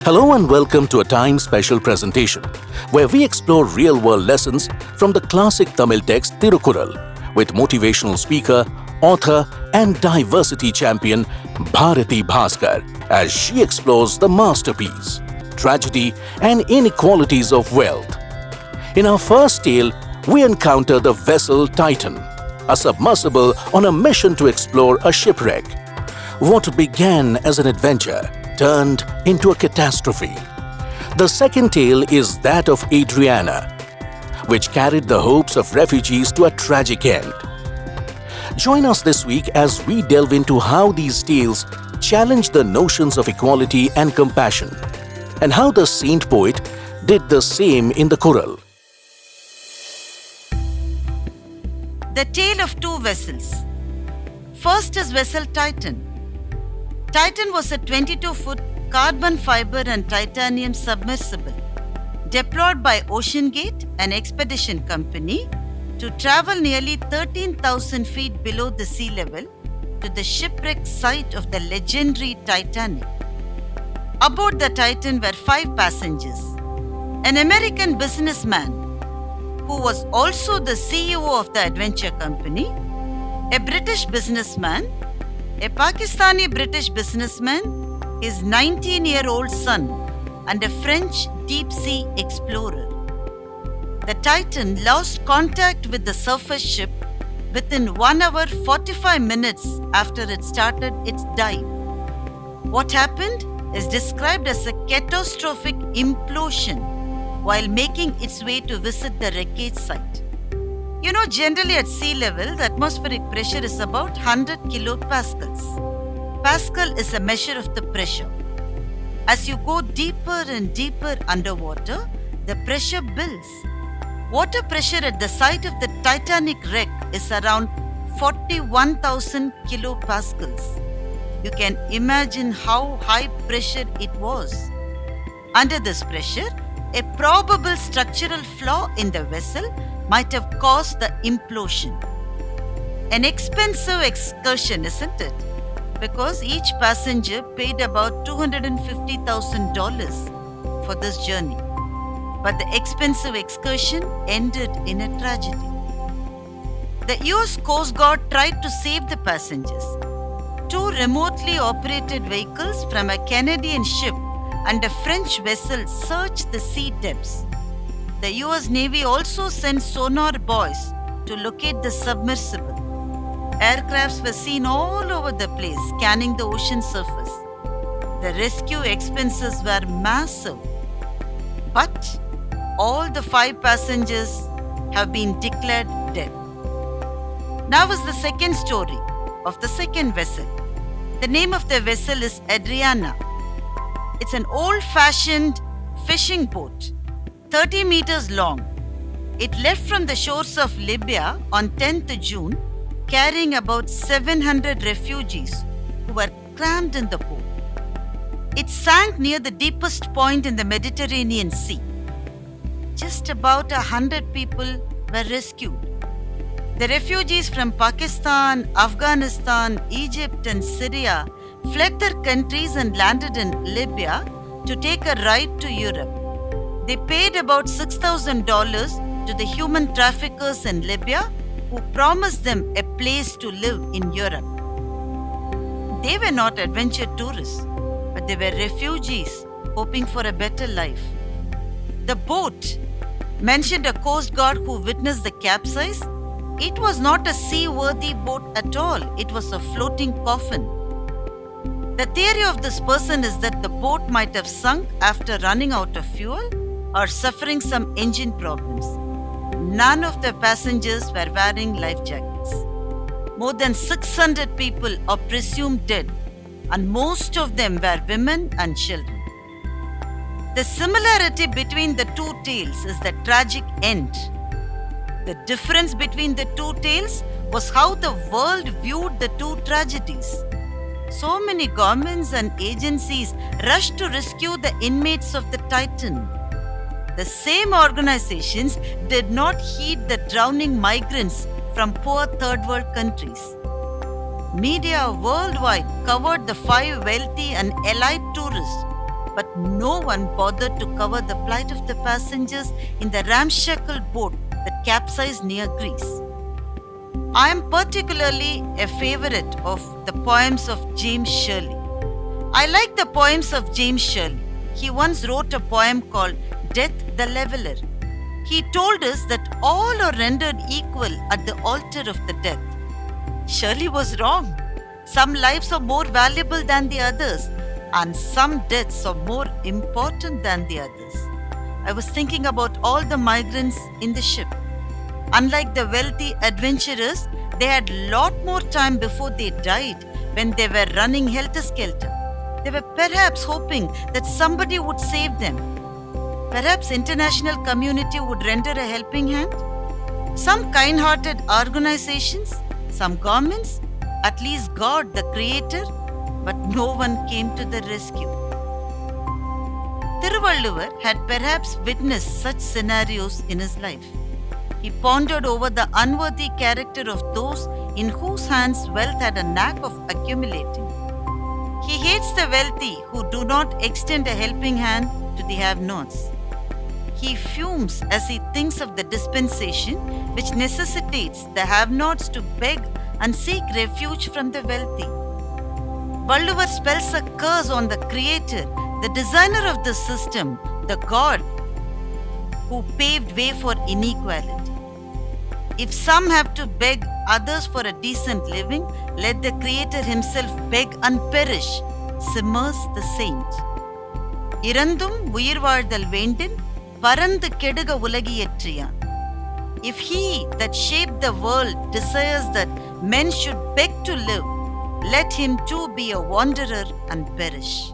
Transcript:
Hello and welcome to a time special presentation where we explore real-world lessons from the classic Tamil text Thirukkural with motivational speaker, author and diversity champion Bharathi Baskar as she explores the masterpiece, tragedy and inequalities of wealth. In our first tale, we encounter the vessel Titan, a submersible on a mission to explore a shipwreck. What began as an adventure turned into a catastrophe. The second tale is that of Adriana, which carried the hopes of refugees to a tragic end. Join us this week as we delve into how these tales challenge the notions of equality and compassion, and how the saint poet did the same in the Kural. The tale of two vessels. First is vessel Titan. Titan was a 22-foot carbon fiber and titanium submersible deployed by OceanGate, an expedition company, to travel nearly 13,000 feet below the sea level to the shipwreck site of the legendary Titanic. Aboard the Titan were 5 passengers: an American businessman who was also the CEO of the adventure company, a British businessman, a Pakistani British businessman, his 19-year-old son, and a French deep-sea explorer. The Titan lost contact with the surface ship within 1 hour 45 minutes after it started its dive. What happened is described as a catastrophic implosion while making its way to visit the wreckage site. You know, generally at sea level, the atmospheric pressure is about 100 kilopascals. Pascal is a measure of the pressure. As you go deeper and deeper underwater, the pressure builds. Water pressure at the site of the Titanic wreck is around 41,000 kilopascals. You can imagine how high pressure it was. Under this pressure, a probable structural flaw in the vessel might have caused the implosion. An expensive excursion, isn't it? Because each passenger paid about $250,000 for this journey. But the expensive excursion ended in a tragedy. The US Coast Guard tried to save the passengers. 2 remotely operated vehicles from a Canadian ship and a French vessel searched the sea depths. The US Navy also sent sonar buoys to locate the submersible. Aircrafts were seen all over the place, scanning the ocean surface. The rescue expenses were massive. But all the 5 passengers have been declared dead. Now is the second story of the second vessel. The name of the vessel is Adriana. It's an old-fashioned fishing boat, 30 meters long. It left from the shores of Libya on 10th June, carrying about 700 refugees who were crammed in the boat. It sank near the deepest point in the Mediterranean Sea. Just about 100 people were rescued. The refugees from Pakistan, Afghanistan, Egypt and Syria fled their countries and landed in Libya to take a ride to Europe. They paid about $6,000 to the human traffickers in Libya who promised them a place to live in Europe. They were not adventure tourists, but they were refugees hoping for a better life. The boat mentioned a coast guard who witnessed the capsize. It was not a seaworthy boat at all. It was a floating coffin. The theory of this person is that the boat might have sunk after running out of fuel or suffering some engine problems. None of the passengers were wearing life jackets. More than 600 people are presumed dead, and most of them were women and children. The similarity between the two tales is the tragic end. The difference between the two tales was how the world viewed the two tragedies. So many governments and agencies rushed to rescue the inmates of the Titan. The same organizations did not heed the drowning migrants from poor third world countries. Media worldwide covered the 5 wealthy and elite tourists but no one bothered to cover the plight of the passengers in the ramshackle boat that capsized near Greece. I am particularly a favorite of the poems of James Shirley. I like the poems of James Shirley. He once wrote a poem called Death the Leveler. He told us that all are rendered equal at the altar of the death. Shirley was wrong. Some lives are more valuable than the others, and some deaths are more important than the others. I was thinking about all the migrants in the ship. Unlike the wealthy adventurers, they had lot more time before they died when they were running helter-skelter. They were perhaps hoping that somebody would save them. Perhaps international community would render a helping hand. Some kind-hearted organizations, some governments, at least God the Creator, but no one came to the rescue. Thiruvalluvar had perhaps witnessed such scenarios in his life. He pondered over the unworthy character of those in whose hands wealth had a knack of accumulating. He hates the wealthy who do not extend a helping hand to the have-nots. He fumes as he thinks of the dispensation which necessitates the have-nots to beg and seek refuge from the wealthy. Valluvar spells a curse on the Creator, the designer of the system, the God who paved way for inequality. If some have to beg others for a decent living, let the Creator himself beg and perish, simmers the saint. Irandhum, Uyir, Vendin, Parandhu, Keduga, Ulagiyarriyon. If he that shaped the world desires that men should beg to live, let him too be a wanderer and perish.